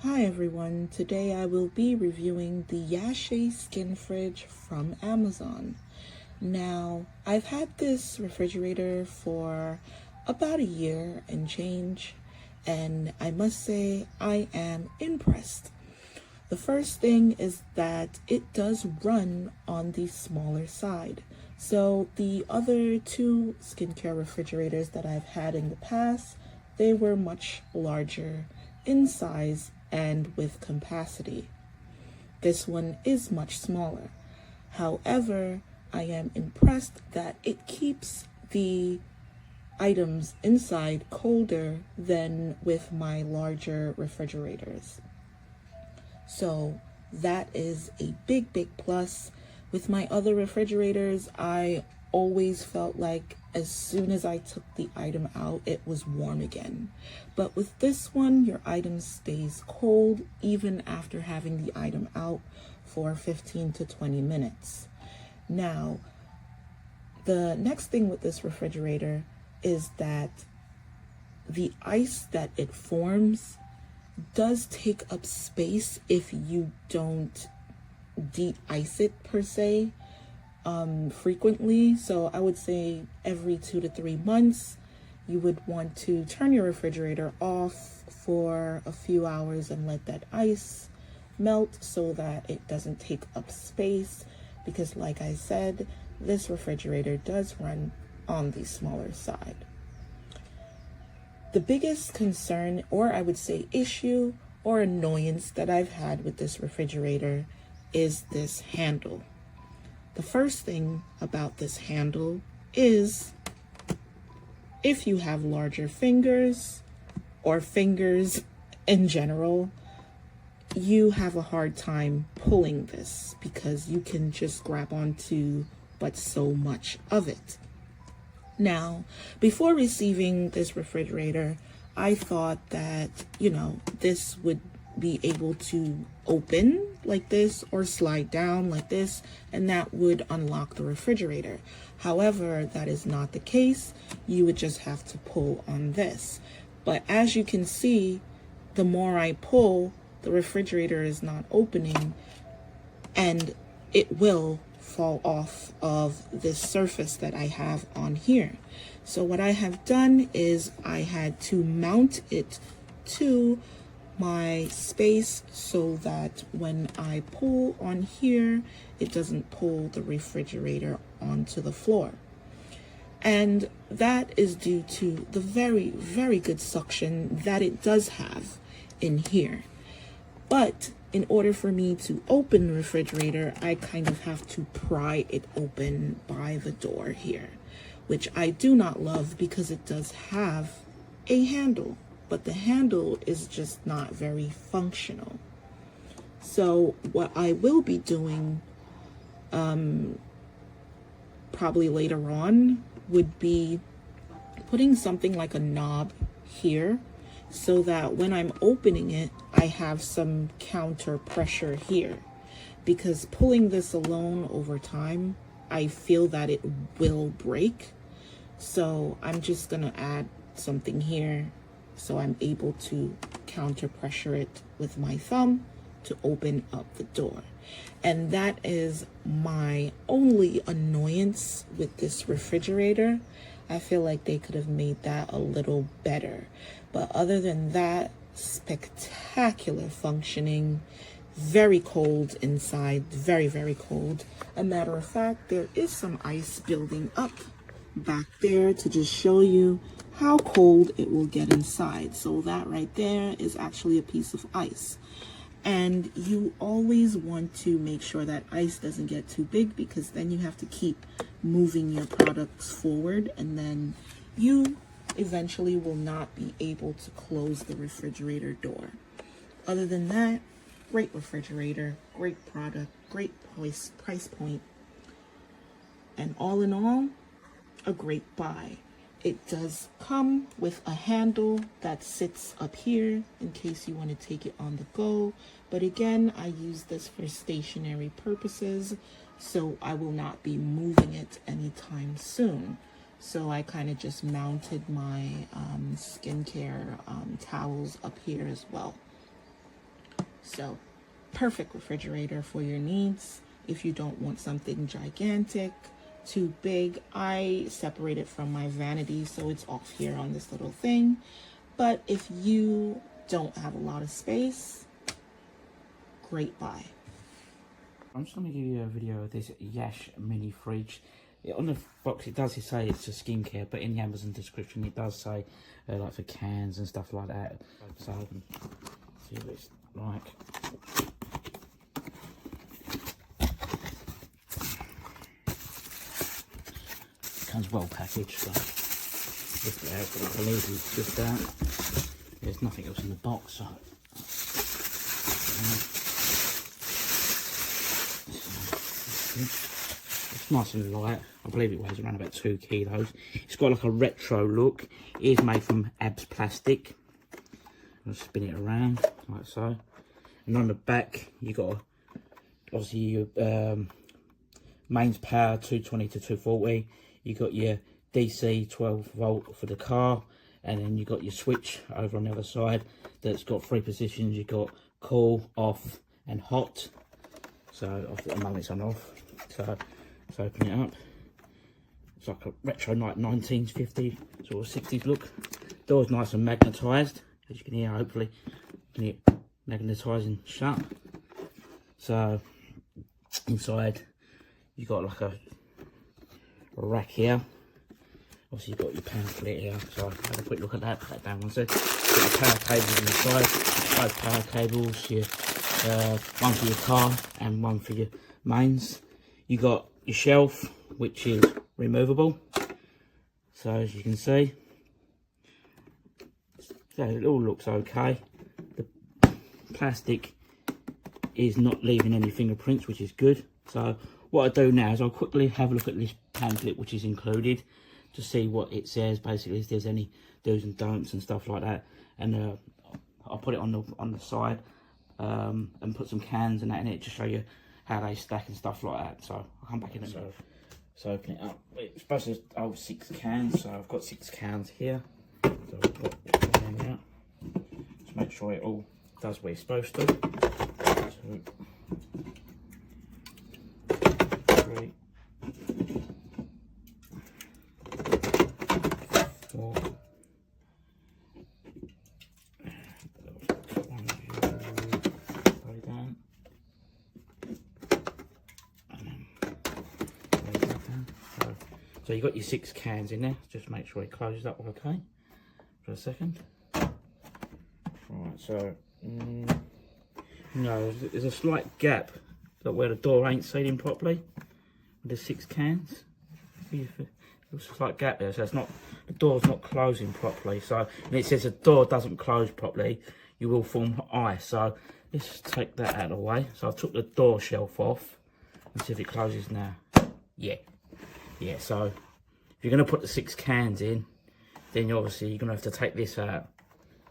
Hi everyone, today I will be reviewing the YASHE skin fridge from Amazon. Now, I've had this refrigerator for about a year and change, and I must say I am impressed. The first thing is that it does run on the smaller side. So the other two skincare refrigerators that I've had in the past, they were much larger in size and with capacity. This one is much smaller. However, I am impressed that it keeps the items inside colder than with my larger refrigerators. So that is a big plus. With my other refrigerators, I always felt like as soon as I took the item out, it was warm again. But with this one, your item stays cold even after having the item out for 15 to 20 minutes. Now, the next thing with this refrigerator is that the ice that it forms does take up space if you don't de-ice it per se frequently. So I would say every 2 to 3 months you would want to turn your refrigerator off for a few hours and let that ice melt so that it doesn't take up space, because like I said, this refrigerator does run on the smaller side. The biggest concern, or I would say issue or annoyance that I've had with this refrigerator is this handle. The first thing about this handle is if you have larger fingers or fingers in general, you have a hard time pulling this because you can just grab onto but so much of it. Now, before receiving this refrigerator, I thought that, this would be able to open like this or slide down like this, and that would unlock the refrigerator. However, that is not the case. You would just have to pull on this. But as you can see, the more I pull, the refrigerator is not opening, and it will fall off of this surface that I have on here. So what I have done is I had to mount it to my space so that when I pull on here, it doesn't pull the refrigerator onto the floor. And that is due to the very good suction that it does have in here. But in order for me to open the refrigerator, I kind of have to pry it open by the door here, which I do not love because it does have a handle, but the handle is just not very functional. So what I will be doing probably later on would be putting something like a knob here so that when I'm opening it, I have some counter pressure here, because pulling this alone over time, I feel that it will break. So I'm just gonna add something here so I'm able to counter pressure it with my thumb to open up the door. And that is my only annoyance with this refrigerator. I feel like they could have made that a little better. But other than that, spectacular functioning, very cold inside, very cold. A matter of fact, there is some ice building up back there to just show you how cold it will get inside. So that right there is actually a piece of ice. And you always want to make sure that ice doesn't get too big, because then you have to keep moving your products forward, and then you eventually will not be able to close the refrigerator door. Other than that, great refrigerator, great product, great price point, and all in all, a great buy. It does come with a handle that sits up here in case you want to take it on the go. But again, I use this for stationary purposes, so I will not be moving it anytime soon. So I kind of just mounted my skincare towels up here as well. So perfect refrigerator for your needs. If you don't want something gigantic, too big, I separate it from my vanity so it's off here on this little thing. But if you don't have a lot of space, great buy. I'm just going to give you a video of this YASHE mini fridge. On the box it does say it's a skincare, but in the Amazon description it does say like for cans and stuff like that. So I can see what it's like. It comes well packaged, so lift it out, but I believe it's just that. There's nothing else in the box, so it's nice and light. I believe it weighs around about 2 kilos. It's got like a retro look. It is made from ABS plastic. I'll spin it around like so. And on the back, you got obviously your mains power 220 to 240. You got your DC 12 volt for the car, and then you got your switch over on the other side that's got 3 positions. You got cool, off, and hot. So at the moment it's on off. So let's open it up. It's like a retro like 1950 sort of 60s look. Door's nice and magnetised, as you can hear. Hopefully, you can hear it magnetising shut. So inside you got like a rack here. Obviously you've got your power split here. So have a quick look at that. Put that down one sec. Got your power cables on the side. Both power cables. Your one for your car and one for your mains. You got your shelf, which is removable. So as you can see, so it all looks okay. The plastic is not leaving any fingerprints, which is good. So what I do now is I'll quickly have a look at this pamphlet, which is included, to see what it says. Basically, if there's any do's and don'ts and stuff like that, and I'll put it on the side. And put some cans and that in it to show you how they stack and stuff like that. So I'll come back in and so open it up. It's supposed to hold 6 cans, so I've got 6 cans here. So I'll put one out. Just make sure it all does what it's supposed to. 2, 3, 4. So you've got your 6 cans in there. Just make sure it closes up okay for a second. Right, so no, there's a slight gap where the door ain't sealing properly with the 6 cans. There's a slight gap there, so it's not, the door's not closing properly. So, and it says the door doesn't close properly, you will form ice. So let's just take that out of the way. So I took the door shelf off and see if it closes now. Yeah, so if you're going to put the 6 cans in, then obviously you're going to have to take this out,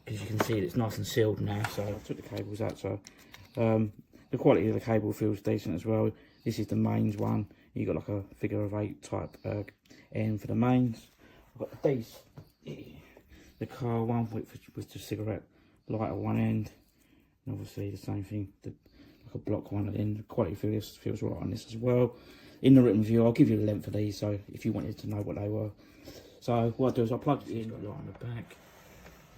because you can see it's nice and sealed now. So I took the cables out, so the quality of the cable feels decent as well. This is the mains one. You got like a figure of 8 type end for the mains. I've got these, the car one, which was the cigarette lighter one end, and obviously the same thing, like a block one at the end. The quality feels right on this as well. In the written review, I'll give you the length of these, so if you wanted to know what they were. So what I do is I'll plug it in, got a light on the back,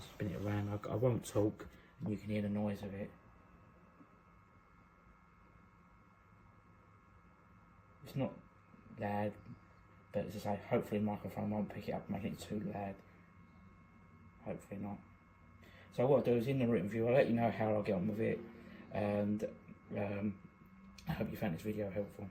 spin it around. I won't talk, and you can hear the noise of it. It's not loud, but as I say, hopefully the microphone won't pick it up, making it too loud. Hopefully not. So what I'll do is in the written review, I'll let you know how I'll get on with it, and I hope you found this video helpful.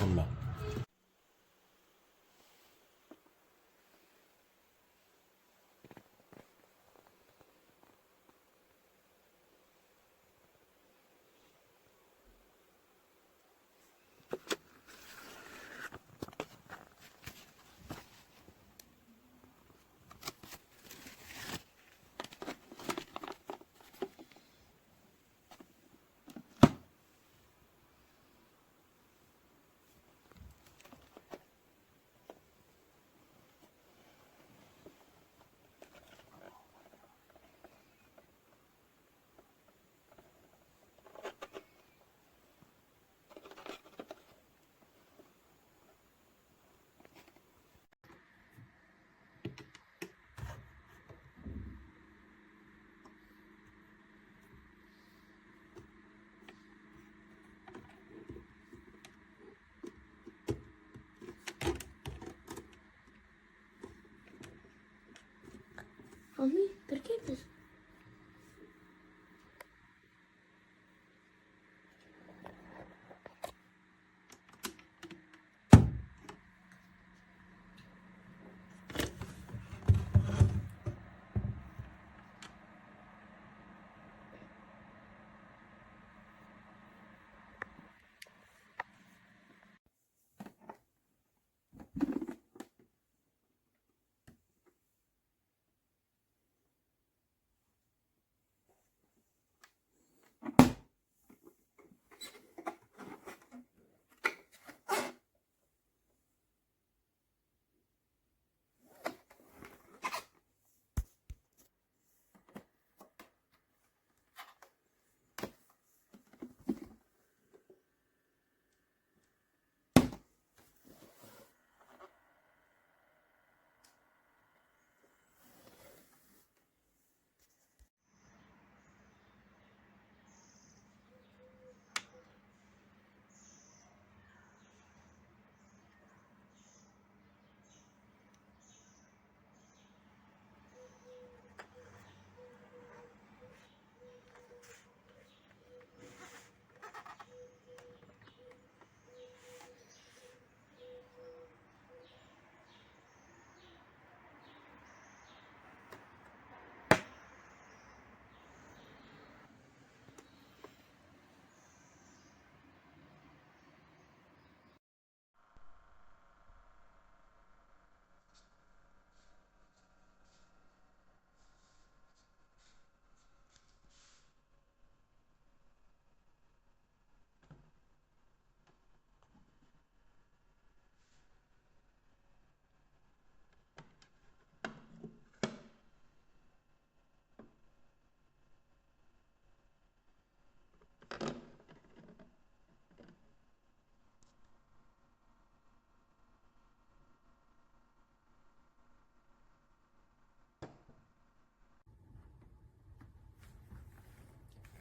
come back. Mami, perché questo?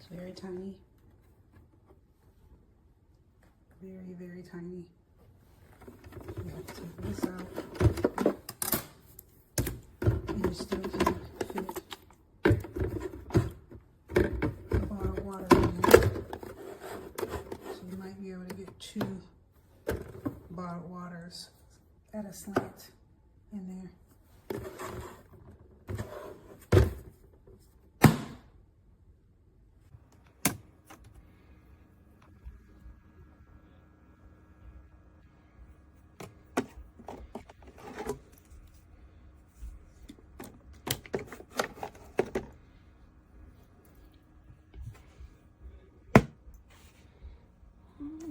It's very tiny. Very, very tiny. You have to take this out. And you still can fit a bottle of water in there. So you might be able to get 2 bottled waters at a slant in there.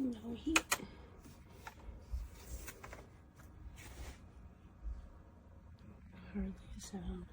No heat. Hardly a sound.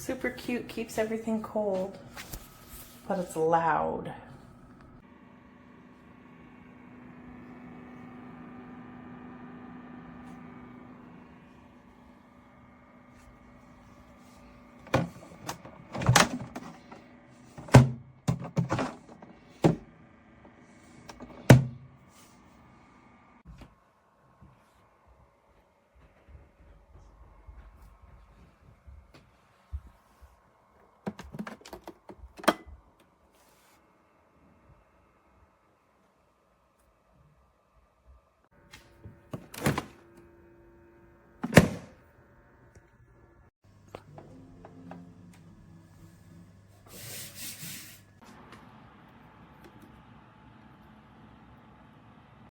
Super cute, keeps everything cold, but it's loud.